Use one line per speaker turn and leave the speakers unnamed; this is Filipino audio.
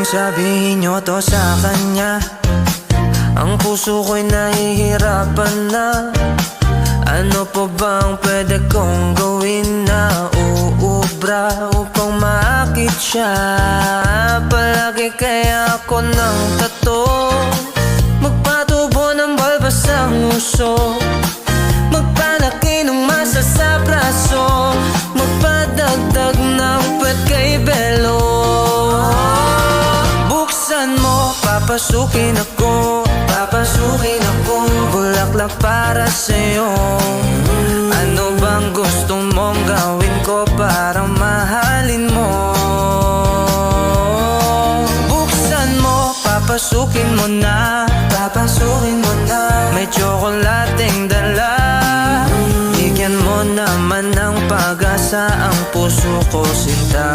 sabihin nyo to sa kanya. Ang puso ko'y nahihirapan na. Ano pa bang pwede kong gawin na uubra upang maakit siya? Palagi kaya ako ng tato, magpatubo ng balbas sa nguso, magpalaki ng masa sa braso, magpadagdag ng pwet kay belo. Buksan mo, papasukin ako, papasukin ako, bulaklak para sa'yo. Ano bang gusto mong gawin ko para mahalin mo? Buksan mo, papasukin mo na, papasukin mo na. May tsokolating dala, bigyan mo naman ng pag-asa ang puso ko, sinta.